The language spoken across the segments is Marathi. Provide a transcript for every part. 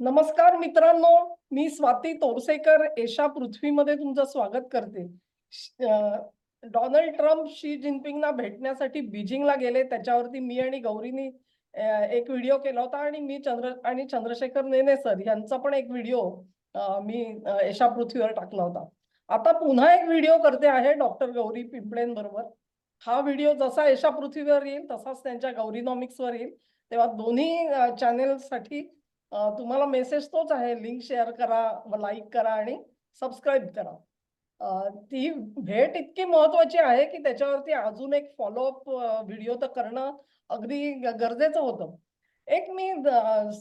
नमस्कार मित्रांनो, मी स्वाती तोरसेकर एशा पृथ्वीमध्ये तुमचं स्वागत करते. डोनाल्ड ट्रम्प शी जिनपिंगना भेटण्यासाठी बीजिंगला गेले. त्याच्यावरती मी आणि गौरीनी एक व्हिडिओ केला होता आणि मी चंद्रशेखर नेने सर यांचा पण एक व्हिडिओ मी एशा पृथ्वीवर टाकला होता. आता पुन्हा एक व्हिडिओ करते आहे डॉक्टर गौरी पिंपळेंबरोबर. हा व्हिडिओ जसा एशा पृथ्वीवर येईल तसाच त्यांच्या गौरीनॉमिक्सवर येईल. तेव्हा दोन्ही चॅनेलसाठी तुम्हाला मेसेज तोच आहे, लिंक शेअर करा, लाईक करा आणि सबस्क्राईब करा. ती भेट इतकी महत्वाची आहे की त्याच्यावरती अजून एक फॉलोअप व्हिडिओ तर करणं अगदी गरजेचं होतं. एक मी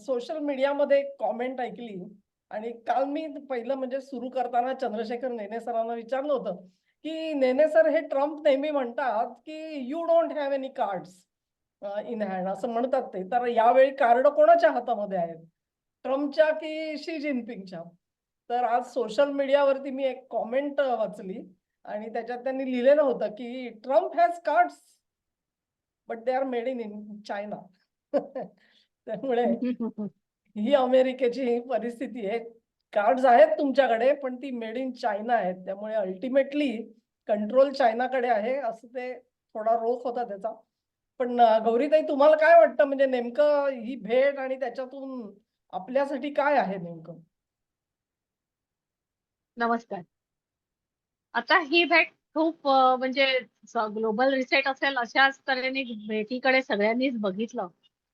सोशल मीडियामध्ये कॉमेंट ऐकली आणि काल मी पहिलं म्हणजे सुरू करताना चंद्रशेखर नेने सरांना विचारलं होतं की नेने सर, हे ट्रम्प नेहमी म्हणतात की you don't have any cards in hand असं म्हणतात ते. तर यावेळी कार्ड कोणाच्या हातामध्ये आहेत, ट्रम्पच्या की शी जिनपिंगच्या? तर आज सोशल मीडियावरती मी एक कॉमेंट वाचली आणि त्याच्यात त्यांनी लिहिलेलं होतं की Trump has cards but they are made in China. त्यामुळे ही अमेरिकेची परिस्थिती आहे. कार्ड्स आहेत तुमच्याकडे पण ती मेड इन चायना आहेत. त्यामुळे अल्टिमेटली कंट्रोल चायनाकडे आहे, असं ते थोडा रोख होता त्याचा. पण गौरीताई, तुम्हाला काय वाटतं, म्हणजे नेमकं ही भेट आणि त्याच्यातून आपल्यासाठी काय आहे नेमकं? नमस्कार. आता ही भेट खूप म्हणजे ग्लोबल रिसेट असेल अशाच तऱ्हेने भेटीकडे सगळ्यांनीच बघितलं.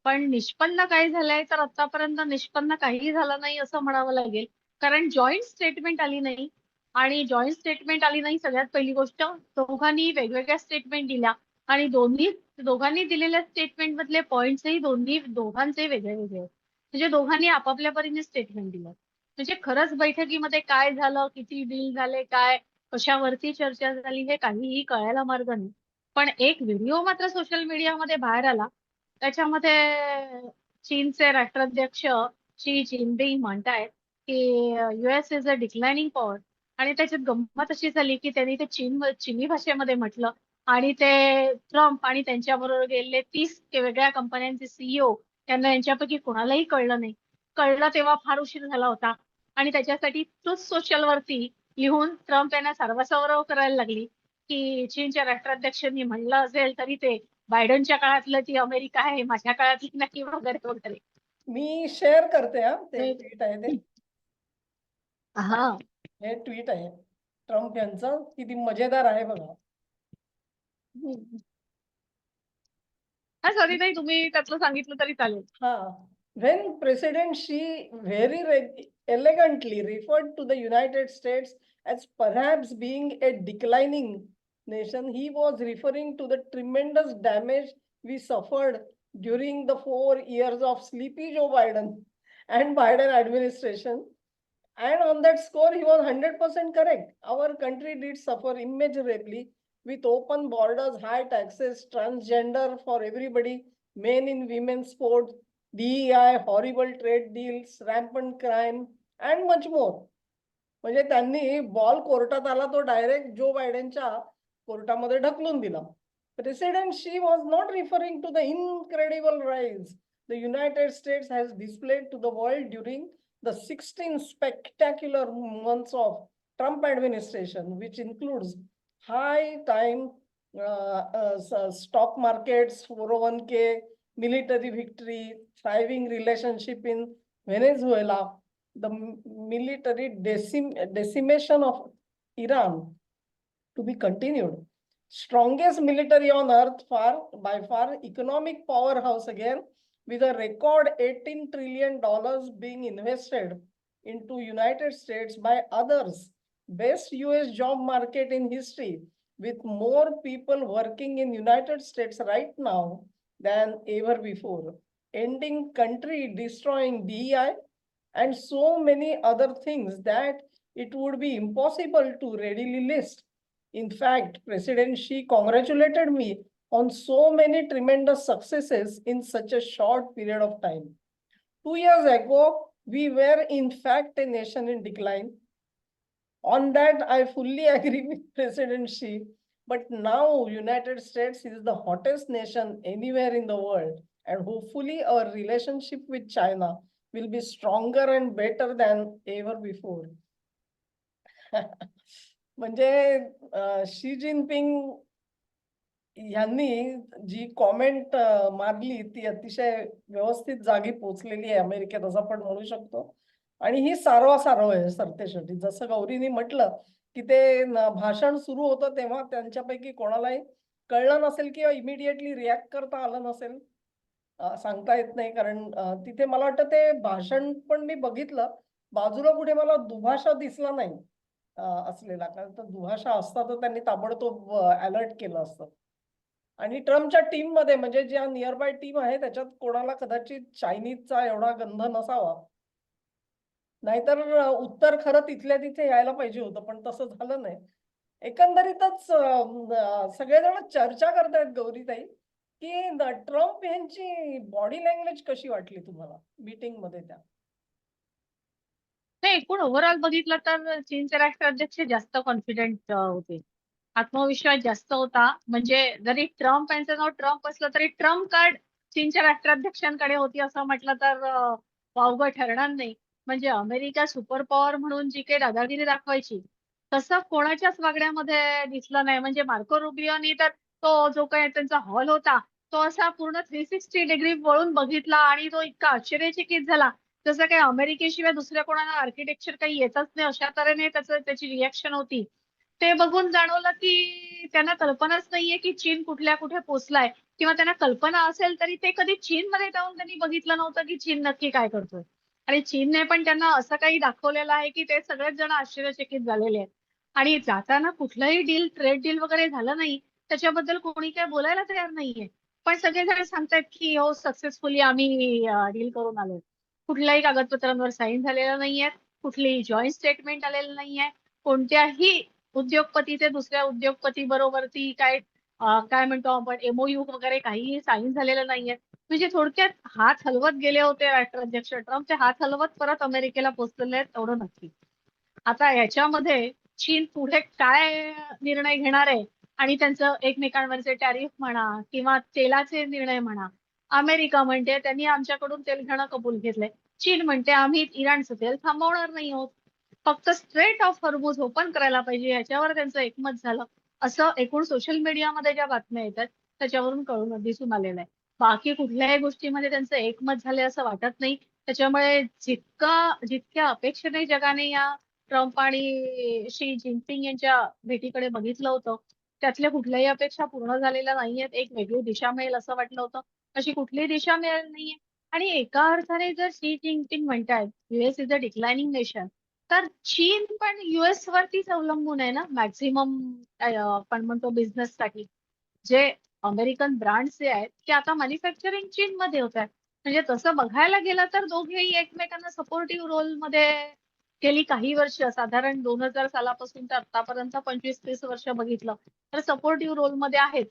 पण निष्पन्न काय झालंय तर आतापर्यंत निष्पन्न काहीही झालं नाही असं म्हणावं लागेल. कारण जॉईंट स्टेटमेंट आली नाही आणि जॉईंट स्टेटमेंट आली नाही. सगळ्यात पहिली गोष्ट, दोघांनी वेगवेगळ्या स्टेटमेंट दिल्या आणि दोघांनी दिलेल्या स्टेटमेंट मधले पॉइंट्सही दोघांचे वेगळे वेगळे आहेत. म्हणजे दोघांनी आपापल्या परीने स्टेटमेंट दिलं. म्हणजे खरंच बैठकीमध्ये काय झालं, किती डील झाले, काय कशावरती चर्चा झाली हे काहीही कळायला मार्ग नाही. पण एक व्हिडिओ मात्र सोशल मीडियामध्ये बाहेर आला. त्याच्यामध्ये चीनचे राष्ट्राध्यक्ष शी जिनपिंग म्हणतायत की युएस इज अ डिक्लायनिंग पॉवर. आणि त्याच्यात गंमत अशी झाली की त्यांनी ते चिनी भाषेमध्ये म्हटलं आणि ते ट्रम्प आणि त्यांच्याबरोबर गेलेले 30 वेगळ्या कंपन्यांचे सीईओ त्यांना यांच्यापैकी कोणालाही कळलं नाही. कळलं तेव्हा फार उशीर झाला होता आणि त्याच्यासाठी तोच सोशल वरती लिहून ट्रम्प यांना सर्वसौरव करायला लागली की चीनच्या राष्ट्राध्यक्षांनी म्हणलं असेल तरी ते बायडनच्या काळातलं ती अमेरिका आहे, माझ्या काळातली नाही, वगैरे वगैरे. मी शेअर करते, हा ते ट्विट आहे ते. हा हे ट्विट आहे ट्रम्प यांचं, किती मजेदार आहे बघा. हा सॉरी नाही, तुम्ही त्यातलं सांगितलं तरी चालेल. When President Xi very elegantly referred to the United States as perhaps being a declining nation, he was referring to the tremendous damage we suffered during the 4 years of sleepy Joe Biden and Biden administration. And on that score, he was 100% correct. Our country did suffer immeasurably with open borders, high taxes, transgender for everybody, men in women's sports, DEI, horrible trade deals, rampant crime, and much more. म्हणजे त्यांनी बॉल कोर्टात आला तो डायरेक्ट जो बायडेनच्या कोर्टामध्ये ढकलून दिला. President she was not referring to the incredible rise the United States has displayed to the world during the 16 spectacular months of Trump administration, which includes high time stock markets, 401k, military victory, thriving relationship in Venezuela, the military decimation of Iran to be continued, strongest military on earth, by far economic powerhouse again, with a record $18 trillion being invested into United States by others, best US job market in history, with more people working in United States right now than ever before, ending country destroying DEI, and so many other things that it would be impossible to readily list. In fact, President Xi congratulated me on so many tremendous successes in such a short period of time. 2 years ago, we were in fact a nation in decline. On that, I fully agree with President Xi. But now, United States is the hottest nation anywhere in the world, and hopefully, our relationship with China will be stronger and better than ever before. म्हणजे शी जिनपिंग यांनी जी कॉमेंट मारली ती अतिशय व्यवस्थित जागी पोचलेली आहे अमेरिकेत असं आपण म्हणू शकतो. आणि ही सारवासारव आहे सरतेशेवटी. जसं गौरीनी म्हटलं की ते भाषण सुरू होतं तेव्हा त्यांच्यापैकी कोणालाही कळलं नसेल किंवा इमिडिएटली रिॲक्ट करता आलं नसेल. सांगता येत नाही कारण तिथे मला वाटतं ते भाषण पण मी बघितलं. बाजूला कुठे मला दुभाषा दिसला नाही असलेला. कारण तर दुभाषा असता तर त्यांनी ताबडतोब अलर्ट केलं असतं. आणि ट्रम्पच्या टीममध्ये म्हणजे ज्या नियर बाय टीम आहे त्याच्यात कोणाला कदाचित चायनीजचा एवढा गंध नसावा. नाहीतर उत्तर खरं तिथल्या तिथे यायला पाहिजे होतं पण तसं झालं नाही. एकंदरीतच सगळेजण चर्चा करतायत गौरीताई की ट्रम्प यांची बॉडी लँग्वेज कशी वाटली तुम्हाला मीटिंग मध्ये त्या? नाही, एकूण ओव्हरऑल बघितलं तर चीनचे राष्ट्राध्यक्ष जास्त कॉन्फिडेंट होते. आत्मविश्वास जास्त होता. म्हणजे जरी ट्रम्प यांचं नाव ट्रम्प असलं तरी ट्रम्प कार्ड चीनच्या राष्ट्राध्यक्षांकडे होती असं म्हटलं तर वावगं ठरणार नाही. म्हणजे अमेरिका सुपर पॉवर म्हणून जी काही दादागिरी दाखवायची तसं कोणाच्याच वागण्यामध्ये दिसलं नाही. म्हणजे मार्को रुबियोनी तर तो जो काही त्यांचा हॉल होता तो असा पूर्ण 360 डिग्री वळून बघितला आणि तो इतका आश्चर्यचकित झाला. जसं काही अमेरिकेशिवाय दुसऱ्या कोणाला आर्किटेक्चर काही येतच नाही अशा तऱ्हेने त्याची रिएक्शन होती. ते बघून जाणवलं की त्यांना कल्पनाच नाहीये की चीन कुठल्या कुठे पोहोचलाय किंवा त्यांना कल्पना असेल तरी ते कधी चीनमध्ये जाऊन त्यांनी बघितलं नव्हतं की चीन नक्की काय करतोय. आणि चीनने पण त्यांना असं काही दाखवलेलं आहे की ते सगळेच जण आश्चर्यचकित झालेले आहेत. आणि जाताना कुठलंही डील ट्रेड डील वगैरे झालं नाही त्याच्याबद्दल कोणी काय बोलायला तयार नाहीये. पण सगळेजण सांगतायत की हो सक्सेसफुली आम्ही डील करून आलोय. कुठल्याही कागदपत्रांवर साईन झालेलं नाहीये. कुठलीही जॉईंट स्टेटमेंट आलेलं नाहीये. कोणत्याही उद्योगपतीचे दुसऱ्या उद्योगपती बरोबरती काय म्हणतो आपण एमओयू वगैरे काहीही साईन झालेलं नाहीये. म्हणजे थोडक्यात हात हलवत गेले होते राष्ट्राध्यक्ष ट्रम्प ते हात हलवत परत अमेरिकेला पोहोचलेले आहेत एवढं नक्की. आता याच्यामध्ये चीन पुढे काय निर्णय घेणार आहे आणि त्यांचं एकमेकांवरचे टॅरिफ म्हणा किंवा तेलाचे निर्णय म्हणा. अमेरिका म्हणते त्यांनी आमच्याकडून तेल घेणं कबूल घेतलंय. चीन म्हणते आम्ही इराणचं तेल थांबवणार नाही आहोत. फक्त स्ट्रेट ऑफ हॉर्मुझ ओपन करायला पाहिजे याच्यावर त्यांचं एकमत झालं. असं एकूण सोशल मीडियामध्ये ज्या बातम्या येतात त्याच्यावरून दिसून आलेलं आहे. बाकी कुठल्याही गोष्टीमध्ये त्यांचं एकमत झालंय असं वाटत नाही. त्याच्यामुळे जितक्या अपेक्षेने जगाने या ट्रम्प आणि शी जिनपिंग यांच्या भेटीकडे बघितलं होतं त्यातल्या कुठल्याही अपेक्षा पूर्ण झालेल्या नाहीयेत. एक वेगळी दिशा मिळेल असं वाटलं होतं. अशी कुठलीही दिशा मिळाली नाहीये. आणि एका अर्थाने जर शी जिनपिंग म्हणतायत युएस इज अ डिक्लायनिंग नेशन तर चीन पण युएस वरतीच अवलंबून आहे ना मॅक्झिमम आपण म्हणतो बिझनेस साठी. जे अमेरिकन ब्रँड्स जे आहेत ते आता मॅन्युफॅक्चरिंग चीन मध्ये होत आहेत. म्हणजे तसं बघायला गेलं तर दोघेही एकमेकांना सपोर्टिव्ह रोल मध्ये गेली काही वर्ष साधारण 2000 सालापासून तर आतापर्यंत 25-30 वर्ष बघितलं तर सपोर्टिव्ह रोल मध्ये आहेत.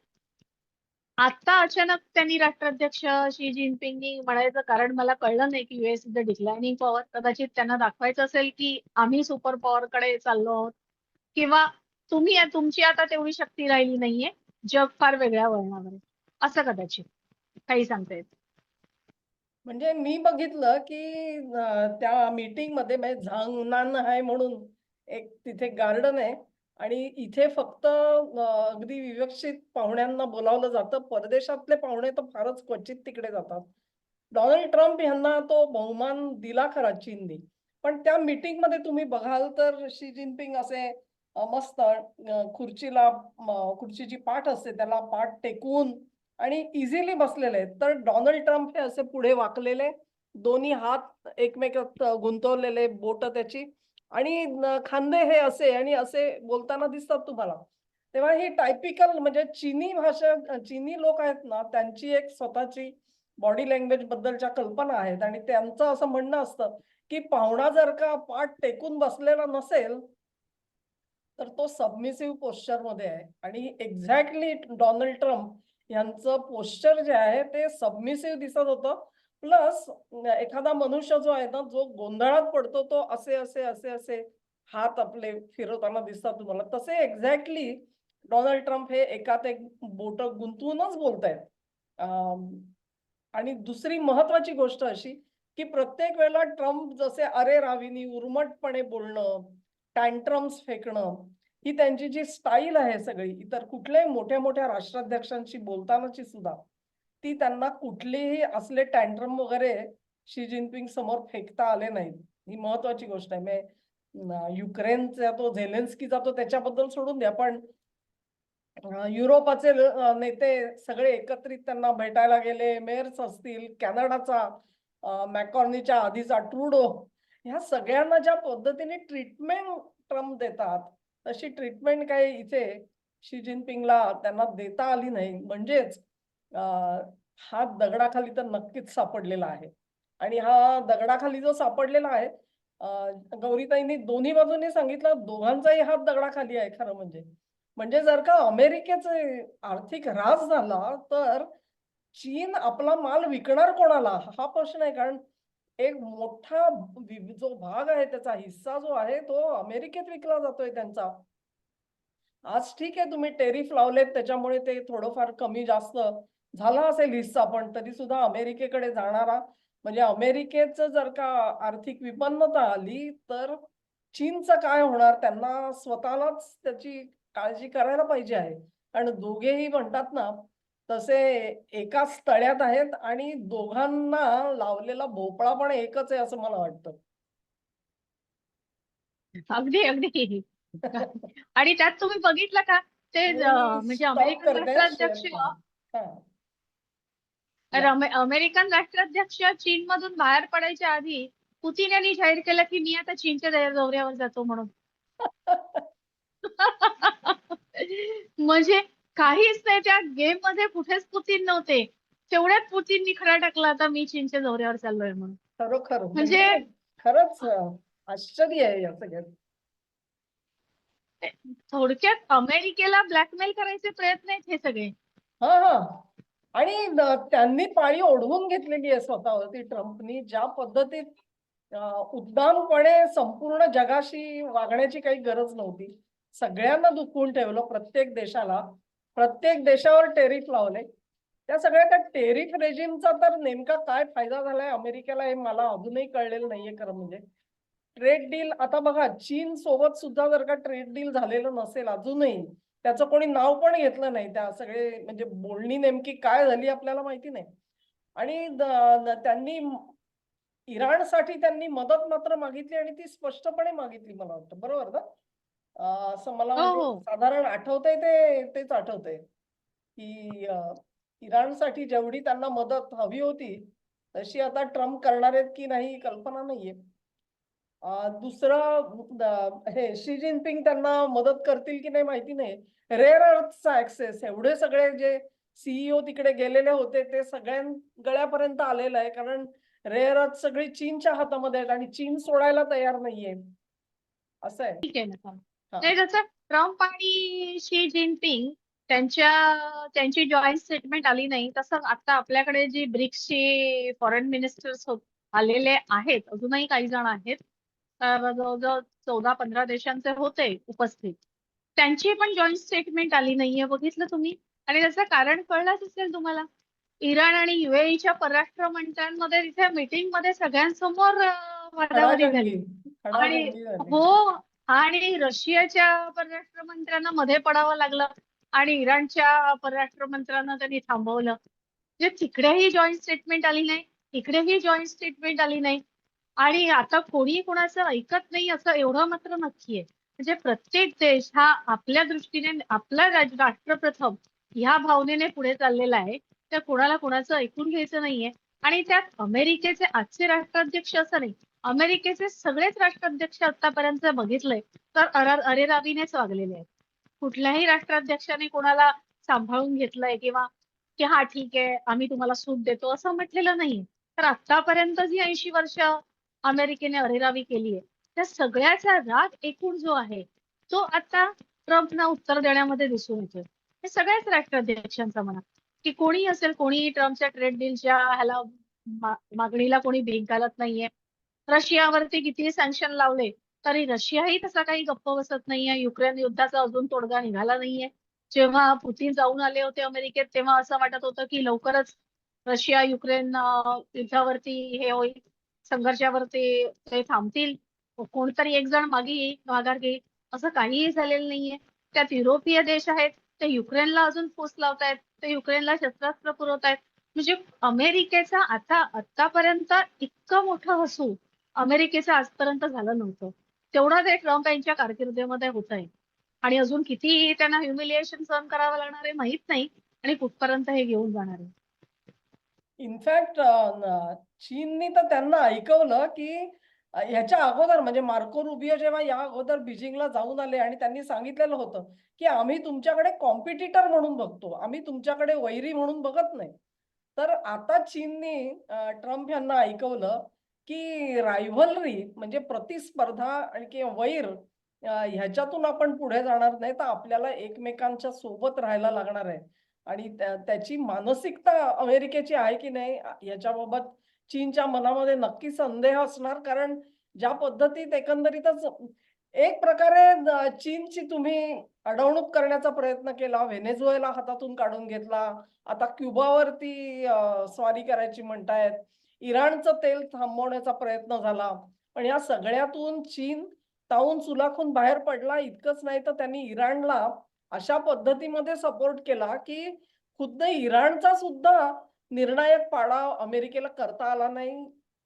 आता अचानक त्यांनी राष्ट्राध्यक्ष शी जिनपिंगनी म्हणायचं कारण मला कळलं नाही की युएस इज द डिक्लायनिंग पॉवर. कदाचित त्यांना दाखवायचं असेल की आम्ही सुपर पॉवर कडे चाललो आहोत किंवा तुमची आता तेवढी शक्ती राहिली नाहीये. जग फार वेगळ्या वळणावर आहे असं कदाचित काही सांगता येत. म्हणजे मी बघितलं की त्या मीटिंग मध्ये म्हणजे झांगनान आहे म्हणून एक तिथे गार्डन आहे आणि इथे फक्त अगदी विवक्षित पाहुण्यांना बोलावलं जातं. परदेशातले पाहुणे तर फारच क्वचित तिकडे जातात. डोनाल्ड ट्रम्प यांना तो बहुमान दिला खरा चीननी. पण त्या मीटिंग मध्ये तुम्ही बघाल तर शी जिनपिंग असे मस्त खुर्चीची पाठ असते त्याला पाठ टेकवून आणि इझिली बसलेले आहेत. तर डोनाल्ड ट्रम्प हे असे पुढे वाकलेले, दोन्ही हात एकमेकात गुंतवलेले, बोट त्याची आणि खांदे हे असे आणि असे बोलताना दिसतात तुम्हाला. तेव्हा ही टायपिकल म्हणजे चीनी भाषा चीनी लोक आहेत ना त्यांची एक स्वतःची बॉडी लँग्वेज बद्दलच्या कल्पना आहेत आणि त्यांचं असं म्हणणं असतं की पाहुणा जर का पाठ टेकून बसलेला नसेल तर तो सबमिसिव्ह पोश्चर मध्ये आहे आणि एक्झॅक्टली डोनाल्ड ट्रम्प यांचं पोश्चर जे आहे ते सबमिसिव्ह दिसत होतं. प्लस एखादा मनुष्य जो आहे ना जो गोंधळात पडतो तो असे असे असे असे हात आपले फिरवताना दिसतात तुम्हाला. तसे एक्झॅक्टली डोनाल्ड ट्रम्प हे एकात एक बोट गुंतवूनच बोलतायत. आणि दुसरी महत्वाची गोष्ट अशी की प्रत्येक वेळेला ट्रम्प जसे अरेरावीनी उर्मटपणे बोलणं, टँट्रम्स फेकणं, ही त्यांची जी स्टाईल आहे सगळी, इतर कुठल्याही मोठ्या-मोठ्या राष्ट्राध्यक्षांशी बोलतानाची सुद्धा, ती त्यांना कुठलेही असले टँट्रम वगैरे शी जिनपिंग समोर फेकता आले नाहीत. ही महत्वाची गोष्ट आहे. युक्रेनचा तो झेलेन्स्की जातो त्याच्याबद्दल सोडून द्या, पण युरोपाचे नेते सगळे एकत्रित त्यांना भेटायला गेले. मेयर्स असतील, कॅनडाचा मॅकॉर्नीच्या आधीचा ट्रुडो, ह्या सगळ्यांना ज्या पद्धतीने ट्रीटमेंट ट्रम्प देतात, तशी ट्रीटमेंट काही इथे शी जिनपिंगला त्यांना देता आली नाही. म्हणजेच हात दगडाखाली तर नक्कीच सापडलेला आहे. आणि हा दगडाखाली जो सापडलेला आहे, गौरीताईंनी दोन्ही बाजूंनी सांगितलं, दोघांचाही हात दगडाखाली आहे खरं म्हणजे. म्हणजे जर का अमेरिकेचे आर्थिक ऱ्हास झाला, तर चीन आपला माल विकणार कोणाला? हा प्रश्न आहे. कारण एक मोठा जो भाग आहे, त्याचा हिस्सा जो आहे, तो अमेरिकेत विकला जातोय त्यांचा. आज ठीक आहे, तुम्ही टेरिफ लावलेत त्याच्यामुळे ते थोडंफार कमी जास्त झाला असेल हिस्सा, पण तरी सुद्धा अमेरिकेकडे जाणारा, म्हणजे अमेरिकेचं जर का आर्थिक विपन्नता आली, तर चीनचं काय होणार? त्यांना स्वतःलाच त्याची काळजी करायला पाहिजे आहे. कारण दोघेही म्हणतात ना, तसे एकाच तळ्यात आहेत आणि दोघांना लावलेला भोपळा पण एकच आहे असं मला वाटतं. अगदी अगदी. आणि त्यात तुम्ही बघितलं का ते मी म्हणजे स्टॉप अमेरिकन करते शेअर. राष्ट्राध्यक्ष या. अमेरिकन राष्ट्राध्यक्ष चीन मधून बाहेर पडायच्या आधी पुतीन यांनी जाहीर केलं की मी आता चीनच्या दौऱ्यावर जातो म्हणून. म्हणजे काहीच नाही, त्या गेम मध्ये कुठेच पुतीन नव्हते, तेवढ्यात पुतीननी खरा टाकला आता मी चीनच्या दौऱ्यावर चाललोय म्हणून. खरोखर म्हणजे म्हणजे खरंच आश्चर्य आहे या सगळ्यात. थोडक्यात अमेरिकेला ब्लॅकमेल करायचे प्रयत्न आहेत हे सगळे. हा हा. आणि त्यांनी पाळी ओढवून घेतलेली आहे स्वतःवरती ट्रम्पनी, ज्या पद्धतीत उद्दामपणे संपूर्ण जगाशी वागण्याची काही गरज नव्हती. सगळ्यांना दुखवून ठेवलं, प्रत्येक देशाला, प्रत्येक देशावर टेरिफ लावले. त्या सगळ्या त्या टेरिफ रेजिमचा तर नेमका काय फायदा झालाय अमेरिकेला, हे मला अजूनही कळलेलं नाहीये खरं म्हणजे. ट्रेड डील आता बघा, चीन सोबत सुद्धा जर का ट्रेड डील झालेलं नसेल अजूनही, त्याचं कोणी नाव पण घेतलं नाही. त्या सगळे म्हणजे बोलणी नेमकी काय झाली आपल्याला माहिती नाही. आणि त्यांनी इराणसाठी त्यांनी मदत मात्र मागितली आणि ती स्पष्टपणे मागितली मला वाटतं, बरोबर ना? असं मला हो म्हणजे हो. साधारण आठवतंय, तेच आठवतंय की इराणसाठी जेवढी त्यांना मदत हवी होती तशी आता ट्रम्प करणार आहेत की नाही कल्पना नाहीये. दुसरं हे शी जिनपिंग त्यांना मदत करतील की नाही माहिती नाही. रेअर अर्थचा ऍक्सेस, एवढे सगळे जे सीईओ तिकडे गेलेले होते ते सगळ्यां गळ्यापर्यंत आलेलं आहे. कारण रेअर अर्थ सगळी चीनच्या हातामध्ये आहेत आणि चीन सोडायला तयार नाहीये. असं आहे. ठीक आहे ना. हा. नाही, जसं ट्रम्प आणि शी जिनपिंग त्यांची जॉईंट स्टेटमेंट आली नाही, तसं आता आपल्याकडे जी ब्रिक्सची फॉरेन मिनिस्टर्स आलेले आहेत, अजूनही काही जण आहेत, तर जवळजवळ 14-15 देशांचे होते उपस्थित, त्यांची पण जॉईंट स्टेटमेंट आली नाहीये, बघितलं तुम्ही? आणि त्याचं कारण कळलंच असेल तुम्हाला. इराण आणि युएईच्या परराष्ट्र मंत्र्यांमध्ये तिथे मीटिंग मध्ये सगळ्यांसमोर वादावादी खडाजंगी झाली. आणि खडाजंगी झाली. हो, आणि रशियाच्या परराष्ट्र मंत्र्यांना मध्ये पडावं लागलं आणि इराणच्या परराष्ट्र मंत्र्यांना त्यांनी थांबवलं. म्हणजे तिकडेही जॉईंट स्टेटमेंट आली नाही, इकडेही जॉईंट स्टेटमेंट आली नाही. आणि आता कोणी कोणाचं ऐकत नाही असं एवढं मात्र नक्की आहे. म्हणजे प्रत्येक देश हा आपल्या दृष्टीने आपला राष्ट्र प्रथम ह्या भावनेने पुढे चाललेला आहे. तर कोणाला कोणाचं ऐकून घ्यायचं नाहीये. आणि त्यात अमेरिकेचे आजचे राष्ट्राध्यक्ष असं नाही, अमेरिकेचे सगळेच राष्ट्राध्यक्ष आतापर्यंत बघितलंय तर अरेरावीनेच वागलेले आहेत. कुठल्याही राष्ट्राध्यक्षाने कोणाला सांभाळून घेतलंय किंवा की हा ठीक आहे आम्ही तुम्हाला सूट देतो असं म्हटलेलं नाही. तर आतापर्यंत जी 80 वर्ष अमेरिकेने अरेरावी केली आहे, त्या सगळ्याचा राग एकूण जो आहे तो आता ट्रम्पना उत्तर देण्यामध्ये दिसून येतोय. हे सगळ्याच राष्ट्राध्यक्षांचा म्हणा, की कोणी असेल, कोणीही ट्रम्पच्या ट्रेड डीलच्या ह्याला मागणीला कोणी भेग घालत नाहीये. रशियावरती कितीही सँक्शन लावले तरी रशियाही तसा काही गप्प बसत नाहीये. युक्रेन युद्धाचा अजून तोडगा निघाला नाहीये. जेव्हा पुतीन जाऊन आले होते अमेरिकेत, तेव्हा असं वाटत होतं की लवकरच रशिया युक्रेन युद्धावरती हे होईल. संघर्षावरती ते थांबतील, कोणतरी एक जण माघार घेईल, असं काहीही झालेलं नाहीये. त्यात युरोपीय देश आहेत, ते युक्रेनला अजून फूस लावतायत, ते युक्रेनला शस्त्रास्त्र पुरवतायत. म्हणजे अमेरिकेचा आतापर्यंत इतकं मोठं हसू अमेरिकेचं आजपर्यंत झालं नव्हतं. तेवढं ते ट्रम्प यांच्या कारकिर्दीमध्ये होत आहे. आणि अजून किती त्यांना ह्युमिलिएशन सहन करावं लागणार आहे माहित नाही, आणि कुठपर्यंत हे घेऊन जाणार आहे. इनफॅक्ट चीननी तर त्यांना ऐकवलं की ह्याच्या अगोदर म्हणजे मार्को रुबियो जेव्हा या अगोदर बीजिंगला जाऊन आले आणि त्यांनी सांगितलेलं होतं की आम्ही तुमच्याकडे कॉम्पिटिटर म्हणून बघतो, आम्ही तुमच्याकडे वैरी म्हणून बघत नाही. तर आता चीननी ट्रम्प यांना ऐकवलं की रायव्हलरी म्हणजे प्रतिस्पर्धा आणि किंवा वैर ह्याच्यातून आपण पुढे जाणार नाही, तर आपल्याला एकमेकांच्या सोबत राहायला लागणार आहे. आणि त्याची मानसिकता अमेरिकेची आहे की नाही याच्याबाबत चीनच्या मनामध्ये नक्की संदेह असणार. कारण ज्या पद्धतीत एकंदरीतच एक प्रकारे चीनची तुम्ही अडवणूक करण्याचा प्रयत्न केला, व्हेनेझुएला हातातून काढून घेतला, आता क्युबावरती स्वारी करायची म्हणतायत, इराणचं तेल थांबवण्याचा प्रयत्न झाला. पण या सगळ्यातून चीन तावून सुलाखून बाहेर पडला. इतकंच नाही तर त्यांनी इराणला अशा पद्धतीमध्ये सपोर्ट केला की खुद्द इराणचा सुद्धा निर्णायक पाडा अमेरिकेला करता आला नाही.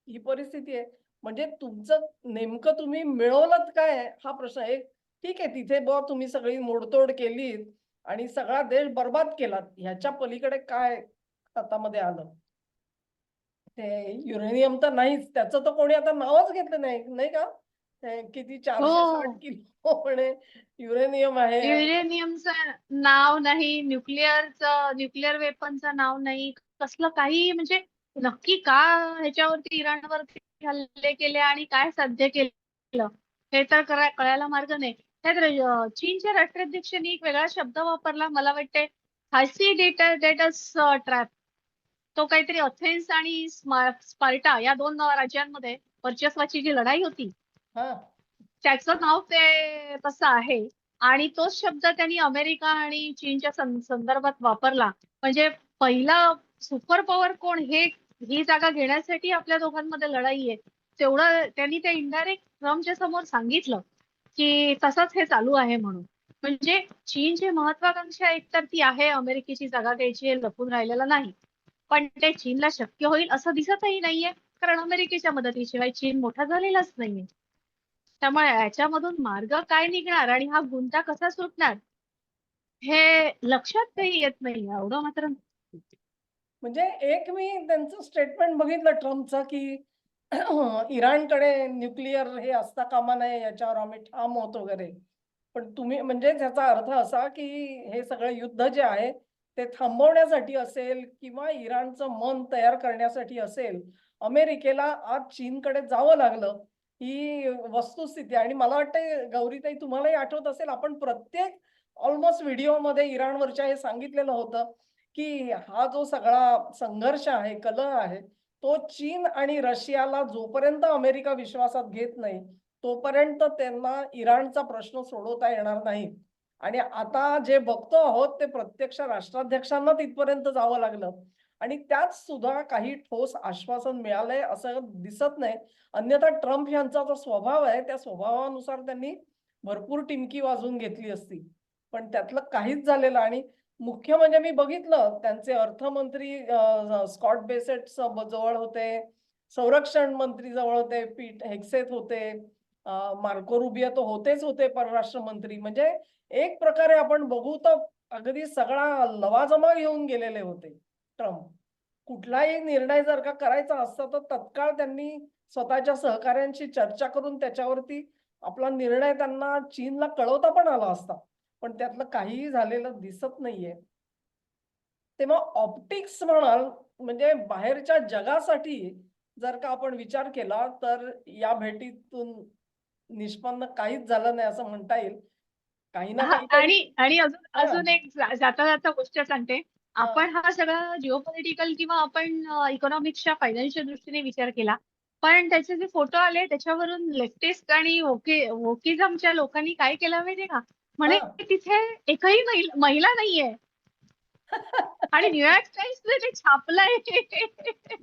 ही परिस्थिती आहे. म्हणजे तुमचं नेमकं तुम्ही मिळवलत काय हा प्रश्न आहे. ठीक आहे, तिथे तुम्ही सगळी मोडतोड केलीत आणि सगळा देश बरबाद केलात. ह्याच्या पलीकडे काय हातामध्ये आलं? ते युरेनियम तर नाहीच. त्याचं तर कोणी आता नावच घेतलं नाही, नाही का? ते किती 460 हो, किलो म्हणे युरेनियम आहे. युरेनियमचं नाव नाही, न्यूक्लिअर वेपनचं नाव नाही, कसलं काही. म्हणजे नक्की का ह्याच्यावरती इराणवरती हल्ले केले आणि काय साध्य केलं हे तर कळायला मार्ग नाही. त्यात चीनच्या राष्ट्राध्यक्षांनी एक वेगळा शब्द वापरला, मला वाटते हायसी डेटस ट्रॅप. तो काहीतरी अथेन्स आणि स्पार्टा या दोन राज्यांमध्ये वर्चस्वाची जी लढाई होती, हा. त्याचं नाव ते तसं आहे. आणि तोच शब्द त्यांनी अमेरिका आणि चीनच्या संदर्भात वापरला. म्हणजे पहिला सुपर पॉवर कोण हे ही जागा घेण्यासाठी आपल्या दोघांमध्ये लढाई आहे, तेवढं त्यांनी ते इनडायरेक्ट ट्रम्पच्या समोर सांगितलं की तसंच हे चालू आहे म्हणून. म्हणजे चीनची महत्वाकांक्षा एकतर ती आहे अमेरिकेची जागा घ्यायची, हे लपून राहिलेलं नाही. पण ते चीनला शक्य होईल असं दिसतही नाहीये, कारण अमेरिकेच्या मदतीशिवाय चीन मोठा झालेलाच नाहीये. त्यामुळे याच्यामधून मार्ग काय निघणार आणि हा गुंता कसा सुटणार हे लक्षात काही येत नाही, एवढं मात्र. म्हणजे एक मी त्यांचं स्टेटमेंट बघितलं ट्रम्पचं की इराणकडे न्यूक्लिअर हे असता कामा नये, याच्यावर आम्ही ठाम होत वगैरे. पण तुम्ही म्हणजे त्याचा अर्थ असा की हे सगळं युद्ध जे आहे ते थांबवण्यासाठी असेल किंवा इराणचं मन तयार करण्यासाठी असेल, अमेरिकेला आज चीनकडे जावं लागलं, ही वस्तुस्थिती. आणि मला वाटतं गौरीताई तुम्हालाही आठवत असेल, आपण प्रत्येक ऑलमोस्ट व्हिडिओमध्ये इराणवरच्या हे सांगितलेलं होतं की हा जो सगळा संघर्ष आहे, कलह आहे, तो चीन आणि रशियाला जोपर्यंत अमेरिका विश्वासात घेत नाही, तोपर्यंत त्यांना इराणचा प्रश्न सोडवता येणार नाही. आणि आता जे बघतो आहोत ते प्रत्यक्ष राष्ट्राध्यक्षांना तिथपर्यंत जावं लागलं आणि त्यात सुद्धा काही ठोस आश्वासन मिळालंय असं दिसत नाही. अन्यथा ट्रम्प यांचा जो स्वभाव आहे त्या स्वभावानुसार त्यांनी भरपूर टिमकी वाजवून घेतली असती. पण त्यातलं काहीच झालेलं. आणि मुख्य म्हणजे मी बघितलं त्यांचे अर्थमंत्री स्कॉट बेसेट जवळ होते, संरक्षण मंत्री जवळ होते, पीट हेगसेथ होते, मार्को रुबियो तर होतेच होते परराष्ट्र मंत्री. म्हणजे एक प्रकारे आपण बघू तर अगदी सगळा लवाजमा घेऊन गेलेले होते ट्रम्प. कुठलाही निर्णय जर का करायचा असता तर तत्काळ त्यांनी स्वतःच्या सहकाऱ्यांशी चर्चा करून त्याच्यावरती आपला निर्णय त्यांना चीनला कळवता पण आला असता. पण त्यातलं काहीही झालेलं दिसत नाहीये. तेव्हा ऑप्टिक्स म्हणाल म्हणजे बाहेरच्या जगासाठी जर का आपण विचार केला तर या भेटीतून निष्पन्न काहीच झालं नाही असं म्हणता येईल. काही ना हा, काहीतरी. आणि आणि अजून हा. अजून एक जाता जाता गोष्ट सांगते. हा. आपण हा सगळा जिओपॉलिटिकल किंवा आपण इकॉनॉमिक्सच्या फायनान्शियल दृष्टीने विचार केला, पण त्याचे जे फोटो आले त्याच्यावरून लेफ्टिस्ट आणि वोकिझमच्या लोकांनी काय केलं माहितीये का, म्हणे हा. तिथे एकही महिला नाहीये, आणि न्यूयॉर्क टाइम्सने ते छापलंय.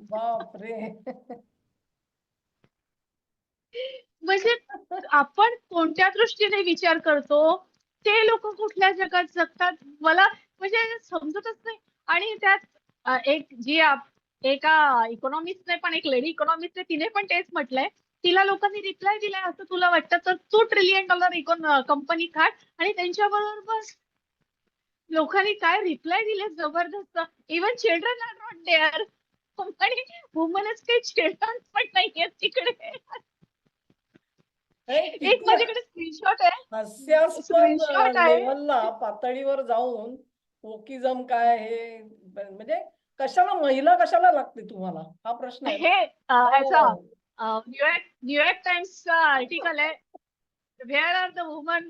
बापरे. म्हणजे आपण कोणत्या दृष्टीने विचार करतो, ते लोक कुठल्या जगात जगतात, मला म्हणजे समजतच नाही. आणि त्यात एक जी एका इकॉनॉमिस्टने पण, एक लेडी इकॉनॉमिस्टने, तिने पण तेच म्हटलंय. तिला लोकांनी रिप्लाय दिलाय, असं तुला वाटतं तर तू $1 ट्रिलियन कंपनी काढ. आणि त्यांच्याबरोबर लोकांनी काय रिप्लाय दिले जबरदस्त. Even children are not there. आणि वुमनच काही चिल्ड्रन पण नाहीये तिकडे. एक किती माझ्याकडे स्क्रीनशॉट आहे, हास्यास्पद स्क्रीनशॉट आहे. लेवलला पातळीवर जाऊन वोकिझम काय हे म्हणजे कशाला महिला कशाला लागते तुम्हाला हा प्रश्न आहे हे ना. ह्याचा हो. न्यूयॉर्क टाइम्सचा आर्टिकल आहे. Where are the woman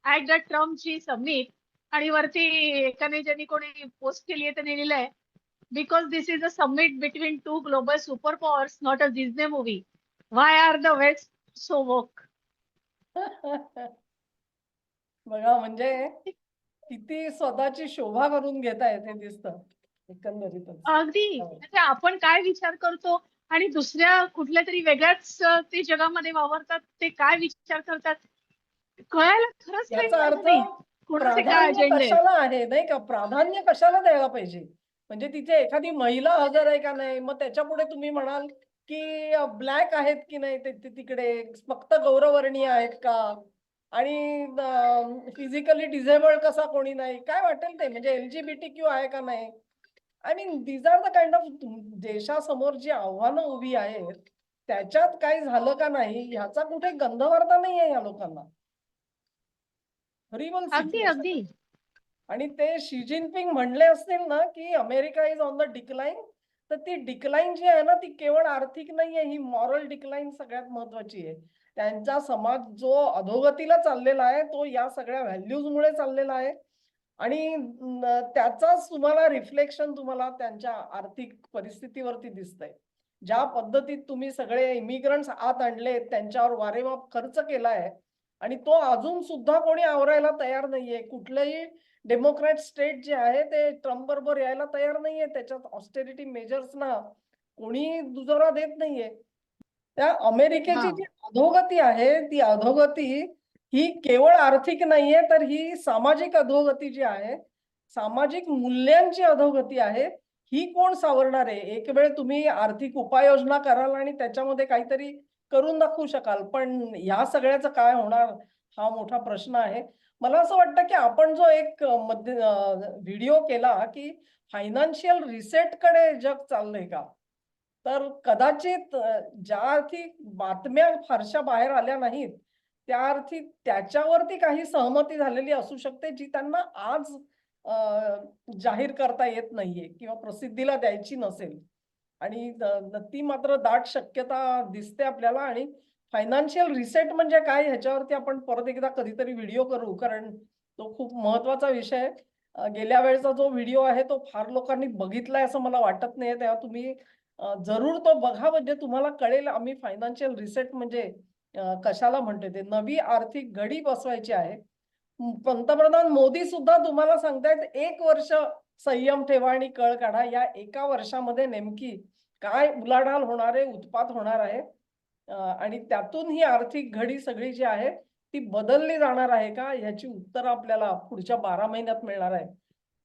at the ट्रम्पची समिट. आणि वरती एकाने ज्यांनी कोणी पोस्ट केली आहे त्याने लिहिलंय, because this is a summit between two global super powers, not a Disney movie. Why are the west so woke. बघा म्हणजे किती स्वतःची शोभा करून घेताय ते दिसतं एकंदरीतच. अगदी, म्हणजे आपण काय विचार करतो आणि दुसऱ्या कुठल्या तरी वेगळ्याच ते जगामध्ये वावरतात, ते काय विचार करतात कळायला खरंच काही याचा मार्ग अर्थ नाही. कुणाचे काय प्राधान्य अजेंडे आहेत. कशाला आहे नाही का, प्राधान्य कशाला द्यायला पाहिजे. म्हणजे तिथे एखादी महिला हजर आहे का नाही, मग त्याच्या पुढे तुम्ही म्हणाल की ब्लॅक आहेत की नाही तिकडे, फक्त गौरवर्णीय आहेत का, आणि फिजिकली डिझेबल्ड कसा कोणी नाही, काय वाटेल ते, म्हणजे LGBTQ आहे का नाही. I mean these are the kind of देशासमोर जी आव्हानं उभी आहेत त्याच्यात काही झालं का नाही ह्याचा कुठे गंधवार्ता नाही आहे या लोकांना. हॉरिबल अगदी सिच्युएशन अगदी. आहे. आणि ते शी जिनपिंग म्हणले असतील ना की America is on the decline, तर ती डिक्लाइन जी आहे ना ती केवळ आर्थिक नाहीये, ही मॉरल डिक्लाइन सगळ्यात महत्वाची आहे. त्यांचा समाज जो अधोगतीला चाललेला आहे तो या सगळ्या व्हॅल्यूजमुळे चाललेला आहे. आणि त्याचाच तुम्हाला रिफ्लेक्शन तुम्हाला त्यांच्या आर्थिक परिस्थितीवरती दिसतंय. ज्या पद्धतीत तुम्ही सगळे इमिग्रंट्स आत आणले, त्यांच्यावर वारेमाप खर्च केलाय आणि तो अजून सुद्धा कोणी आवरायला तयार नाहीये. कुठलंही डेमोक्रॅट स्टेट जे आहे ते ट्रम्प बरोबर यायला तयार नाहीये. त्याच्यात ऑस्टेरिटी मेजर्सना कोणी दुजोरा देत नाहीये. त्या हा. अमेरिकेची जी अधोगती आहे ती अधोगती ही केवळ आर्थिक नाहीये, तर ही सामाजिक अधोगती जी आहे, सामाजिक मूल्यांची अधोगती आहे. ही कोण सावरणार आहे. एक वेळ तुम्ही आर्थिक उपाययोजना कराल आणि त्याच्यामध्ये काहीतरी करून दाखवू शकाल, पण या सगळ्याचं काय होणार हा मोठा प्रश्न आहे. मला असं वाटतं की आपण जो एक व्हिडिओ केला की फायनान्शियल रिसेट कडे जग चाललंय का, तर कदाचित ज्या अर्थी बातम्या फारशा बाहेर आल्या नाहीत त्या अर्थी त्याच्यावरती काही सहमती झालेली असू शकते जी त्यांना आज जाहीर करता येत नाहीये किंवा प्रसिद्धीला द्यायची नसेल. आणि ती मात्र दाट शक्यता दिसते आपल्याला. आणि फायनान्शियल रिसेट म्हणजे काय ह्याच्यावरती आपण परत एकदा कधीतरी व्हिडिओ करू, कारण तो खूप महत्वाचा विषय आहे. गेल्या वेळेचा जो व्हिडिओ आहे तो फार लोकांनी बघितलाय असं मला वाटत नाहीये, तेव्हा तुम्ही जरूर तो बघा, म्हणजे तुम्हाला कळेल आम्ही फायनान्शियल रिसेट म्हणजे कशाला म्हणतोय. ते नवी आर्थिक घडी बसवायची आहे. पंतप्रधान मोदी सुद्धा तुम्हाला सांगतायत 1 वर्ष संयम ठेवा आणि कळ काढा. या एका वर्षामध्ये नेमकी काय उलाढाल होणार आहे, उत्पात होणार आहे, आणि त्यातून ही आर्थिक घडी सगळी जी आहे ती बदलली जाणार आहे का, ह्याची उत्तर आपल्याला पुढच्या 12 महिन्यात मिळणार आहे.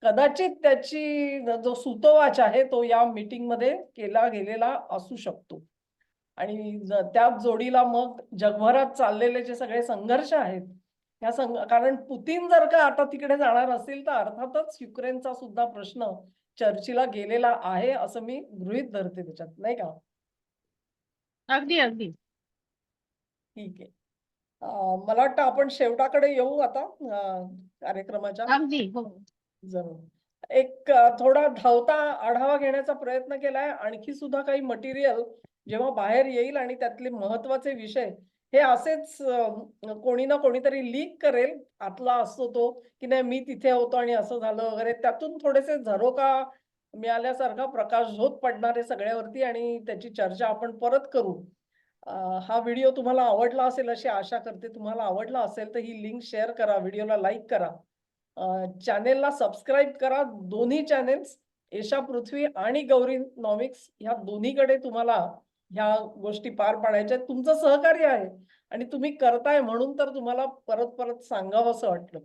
कदाचित त्याची जो सूतोवाच आहे तो या मीटिंग मध्ये केला गेलेला असू शकतो. आणि त्याच जोडीला मग जगभरात चाललेले जे सगळे संघर्ष आहेत, कारण पुतीन जर का आता तिकडे जाणार असेल तर अर्थातच युक्रेनचा सुद्धा प्रश्न चर्चेला गेलेला आहे असं मी गृहीत धरते त्याच्यात, नाही का. अगदी अगदी. ठीक आहे. मला वाटतं आपण शेवटाकडे येऊ आता कार्यक्रमाच्या. अगदी हो. जरूर. एक थोडा धावता आढावा घेण्याचा प्रयत्न केलाय. आणखी सुद्धा काही मटेरियल जेव्हा बाहेर येईल आणि त्यातले महत्वाचे विषय हे असेच कोणी ना कोणीतरी लीक करेल, आतला असतो तो की नाही मी तिथे होतो आणि असं झालं वगैरे, त्यातून थोडेसे झरोका मिळाल्यासारखा प्रकाशझोत पडणार आहे सगळ्यावरती आणि त्याची चर्चा आपण परत करू. हा व्हिडिओ तुम्हाला आवडला असेल अशी आशा करते. तुम्हाला आवडला असेल तर ही लिंक शेअर करा, व्हिडिओला लाईक करा, चॅनेलला सबस्क्राईब करा. दोन्ही चॅनेल्स एशा पृथ्वी आणि गौरी नॉमिक्स ह्या दोन्हीकडे तुम्हाला ह्या गोष्टी पार पाडायच्या आहेत. तुमचं सहकार्य आहे आणि तुम्ही करताय म्हणून तर तुम्हाला परत परत सांगावंसं वाटलं.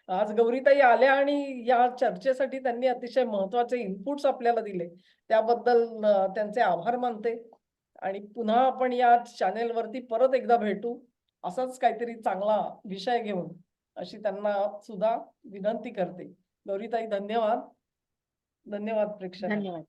आज गौरीताई आल्या आणि या चर्चेसाठी त्यांनी अतिशय महत्त्वाचे इनपुट्स आपल्याला दिले. त्याबद्दल त्यांचे आभार मानते आणि पुन्हा आपण या चॅनेलवरती परत एकदा भेटू. असाच काहीतरी चांगला विषय घेऊन अशी त्यांना सुद्धा विनंती करते. गौरीताई धन्यवाद. धन्यवाद प्रेक्षकांना. धन्यवाद.